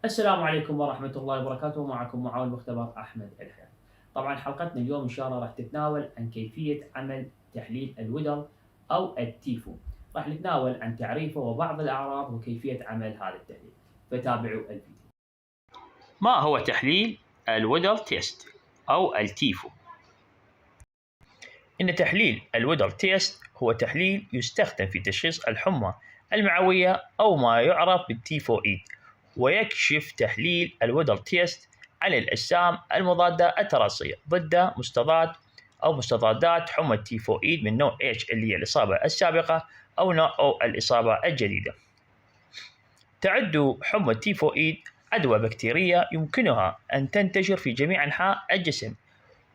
السلام عليكم ورحمة الله وبركاته. معكم معاون مختبر أحمد الحياة. طبعا حلقتنا اليوم إن شاء الله راح تتناول عن كيفية عمل تحليل الودر أو التيفو. راح نتناول عن تعريفه وبعض الأعراض وكيفية عمل هذا التحليل، فتابعوا الفيديو. ما هو تحليل الودر تيست أو التيفو؟ إن تحليل الودر تيست هو تحليل يستخدم في تشخيص الحمى المعوية أو ما يعرف بالتيفوئيد، ويكشف تحليل الودر تيست عن الأجسام المضادة التراثية ضد مستضادات حمى التيفوئيد من نوع H اللي هي الإصابة السابقة أو نوع O الإصابة الجديدة. تعد حمى التيفوئيد عدوى بكتيرية يمكنها أن تنتشر في جميع أنحاء الجسم،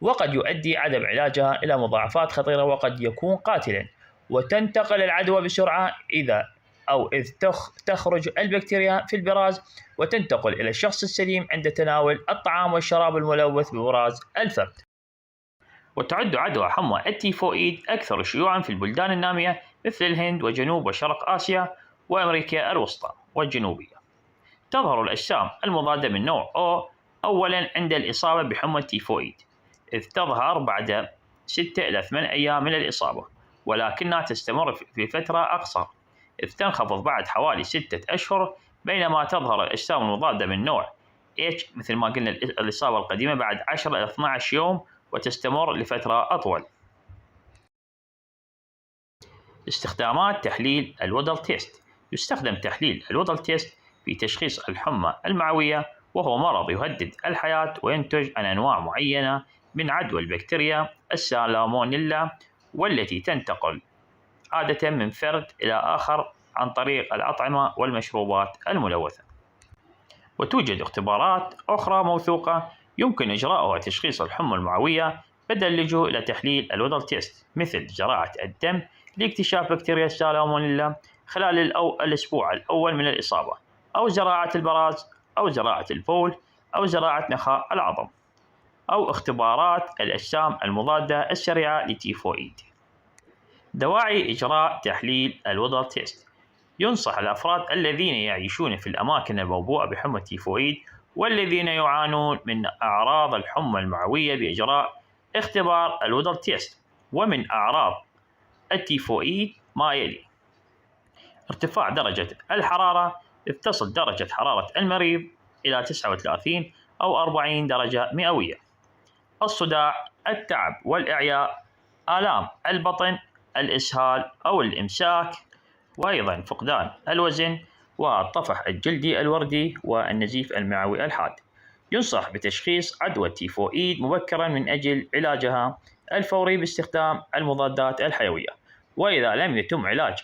وقد يؤدي عدم علاجها إلى مضاعفات خطيرة وقد يكون قاتلا، وتنتقل العدوى بسرعة إذ تخرج البكتيريا في البراز وتنتقل إلى الشخص السليم عند تناول الطعام والشراب الملوث ببراز الفم. وتعد عدوى حمى التيفوئيد أكثر شيوعا في البلدان النامية مثل الهند وجنوب وشرق آسيا وأمريكا الوسطى والجنوبية. تظهر الأجسام المضادة من نوع O أولا عند الإصابة بحمى التيفوئيد، إذ تظهر بعد 6 إلى 8 أيام من الإصابة، ولكنها تستمر في فترة أقصر، إذ تنخفض بعد حوالي 6 أشهر، بينما تظهر الأجسام المضادة من نوع H مثل ما قلنا الإصابة القديمة بعد 10 إلى 12 يوم وتستمر لفترة أطول. استخدامات تحليل الودر تيست. يستخدم تحليل الودر تيست في تشخيص الحمى المعوية، وهو مرض يهدد الحياة وينتج عن أنواع معينة من عدوى البكتيريا السالمونيلا، والتي تنتقل عادة من فرد إلى آخر عن طريق الأطعمة والمشروبات الملوثة. وتوجد اختبارات أخرى موثوقة يمكن إجراؤها تشخيص الحمى المعوية بدل اللجوء إلى تحليل الودر تيست، مثل زراعة الدم لاكتشاف بكتيريا السالمونيلا خلال الأسبوع الأول من الإصابة، أو زراعة البراز، أو زراعة البول، أو زراعة نخاع العظم، أو اختبارات الأجسام المضادة السريعة للتيفوئيد. دواعي إجراء تحليل الودر تيست. ينصح الأفراد الذين يعيشون في الأماكن الموبوءة بحمى التيفوئيد والذين يعانون من أعراض الحمى المعوية بإجراء اختبار الودر تيست. ومن أعراض التيفوئيد ما يلي: ارتفاع درجة الحرارة، إذ تصل درجة حرارة المريض إلى 39 أو 40 درجة مئوية. الصداع، التعب والإعياء، آلام البطن، الإسهال أو الإمساك، وأيضا فقدان الوزن، والطفح الجلدي الوردي، والنزيف المعوي الحاد. ينصح بتشخيص عدوى التيفوئيد مبكرا من أجل علاجها الفوري باستخدام المضادات الحيوية، وإذا لم يتم علاج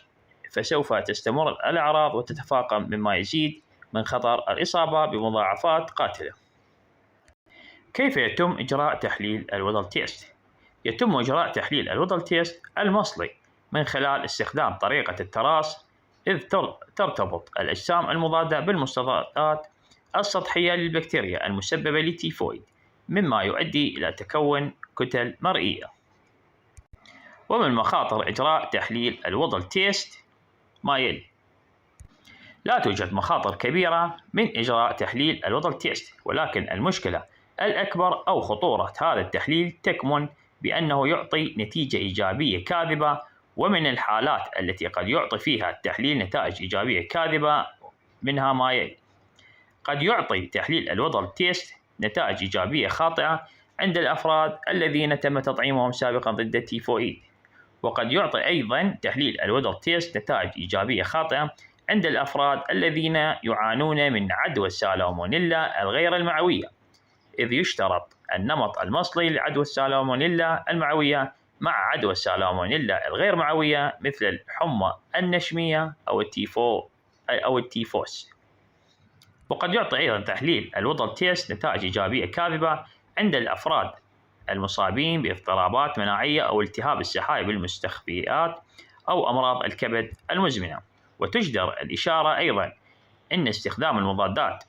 فسوف تستمر الأعراض وتتفاقم، مما يزيد من خطر الإصابة بمضاعفات قاتلة. كيف يتم إجراء تحليل الودر تيست؟ يتم إجراء تحليل الودر تيست المصلي من خلال استخدام طريقة التراص، إذ ترتبط الأجسام المضادة بالمستضدات السطحية للبكتيريا المسببة للتيفوئيد، مما يؤدي إلى تكون كتل مرئية. ومن مخاطر إجراء تحليل الودر تيست ما يلي: لا توجد مخاطر كبيرة من إجراء تحليل الودر تيست، ولكن المشكلة الأكبر أو خطورة هذا التحليل تكمن بأنه يعطي نتيجة إيجابية كاذبة. ومن الحالات التي قد يعطي فيها التحليل نتائج إيجابية كاذبة منها ما يلي: قد يعطي تحليل الودر تيست نتائج إيجابية خاطئة عند الأفراد الذين تم تطعيمهم سابقا ضد التيفوئيد، وقد يعطي أيضا تحليل الودر تيست نتائج إيجابية خاطئة عند الأفراد الذين يعانون من عدوى السالمونيلا الغير المعوية، إذ يشترط النمط المصلي لعدوى السالمونيلا المعوية مع عدوى السالمونيلا الغير معوية مثل الحمى النشمية أو التيفوس. وقد يعطي أيضا تحليل الودر تيست نتائج إيجابية كاذبة عند الأفراد المصابين باضطرابات مناعية أو التهاب السحائب المستخبيات أو أمراض الكبد المزمنة. وتجدر الإشارة أيضا أن استخدام المضادات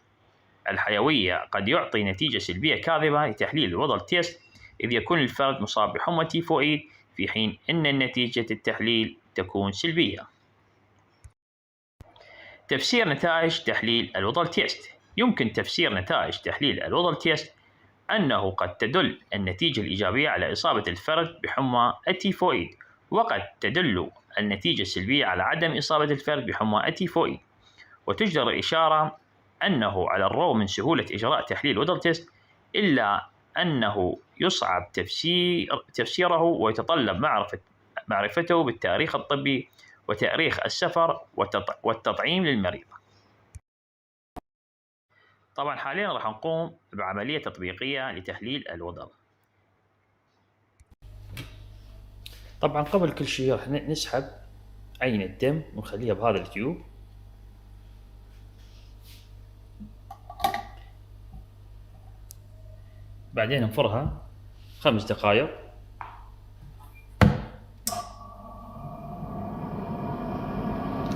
الحيوية قد يعطي نتيجة سلبية كاذبة لتحليل الودر تيست، إذ يكون الفرد مصاب بحمى تيفوئيد في حين أن نتيجة التحليل تكون سلبية. تفسير نتائج تحليل الودر تيست. يمكن تفسير نتائج تحليل الوضل تيست أنه قد تدل النتيجة الإيجابية على إصابة الفرد بحمى التيفوئيد، وقد تدل النتيجة السلبية على عدم إصابة الفرد بحمى التيفوئيد. وتجدر الإشارة أنه على الرغم من سهولة إجراء تحليل وضل تيست إلا أنه يصعب تفسيره ويتطلب معرفته بالتاريخ الطبي وتاريخ السفر والتطعيم للمريض. طبعا حاليا راح نقوم بعملية تطبيقية لتحليل الوضل. طبعا قبل كل شيء راح نسحب عينة دم ونخليها بهذا التيوب، بعدين نفرها 5 دقائق،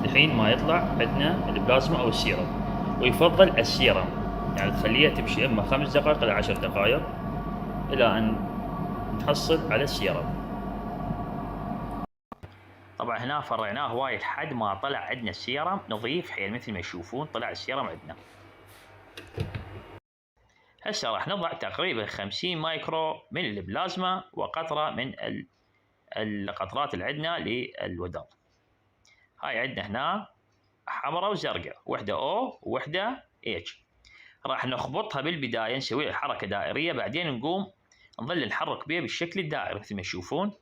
الحين ما يطلع عندنا البلازما او السيرم، ويفضل السيرم يعني تخليها تمشي اما 5 دقائق الى 10 دقائق الى ان نحصل على السيرم. طبعا هنا فرعناه وايد حد ما طلع عندنا السيرم نظيف حيل، مثل ما تشوفون طلع السيرم عندنا. هسه راح نضع تقريبا 50 مايكرو من البلازما وقطرة من القطرات اللي عندنا للودل. هاي عندنا هنا حمراء وزرقاء، وحدة O ووحدة H. راح نخبطها بالبداية، نسوي حركة دائرية، بعدين نقوم نظل نحرك بها بالشكل الدائري مثل ما تشوفون،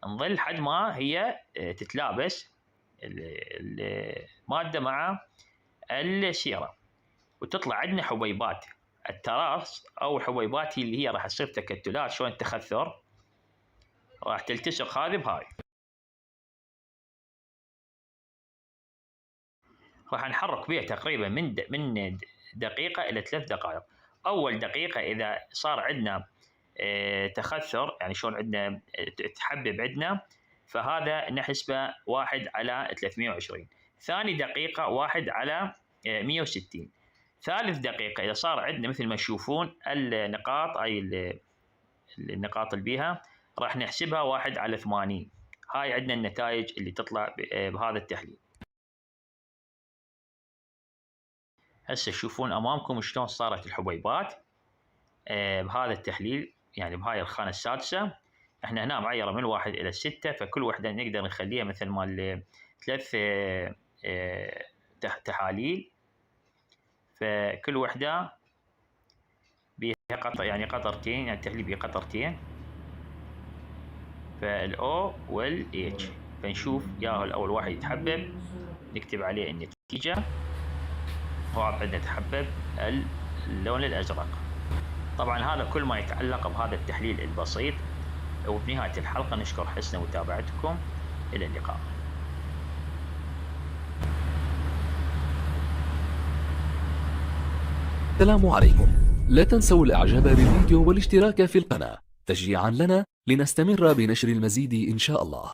نظل لحد ما هي تتلابس المادة مع السيرم وتطلع عندنا حبيبات التراص او حبيبات اللي هي راح تصير تكتلات شلون التخثر، راح تلتصق هذه بهاي. راح نحرك بها تقريبا من دقيقة إلى 3 دقائق. أول دقيقة إذا صار عندنا تخثر يعني شلون عندنا تحبب عندنا، فهذا نحسبه 1/320. ثاني دقيقة 1/160. ثالث دقيقة إذا صار عندنا مثل ما تشوفون النقاط أي النقاط اللي بيها راح نحسبها 1/80. هاي عندنا النتائج اللي تطلع بهذا التحليل. هسه تشوفون أمامكم شلون صارت الحبيبات بهذا التحليل، يعني بهاي الخانة السادسة. احنا هنا معيرة من 1 إلى 6، فكل وحدة نقدر نخليها مثل مال 3 تحاليل، فكل وحدة بها قطر يعني قطرتين، يعني التحليل بها قطرتين، فالO والH. فنشوف ياهو الأول واحد يتحبب نكتب عليه النتيجة، هو عندنا تحبب اللون الأزرق. طبعا هذا كل ما يتعلق بهذا التحليل البسيط. وبنهاية الحلقة نشكر حسن متابعتكم، إلى اللقاء. السلام عليكم، لا تنسوا الإعجاب بالفيديو والاشتراك في القناة تشجيعا لنا لنستمر بنشر المزيد إن شاء الله.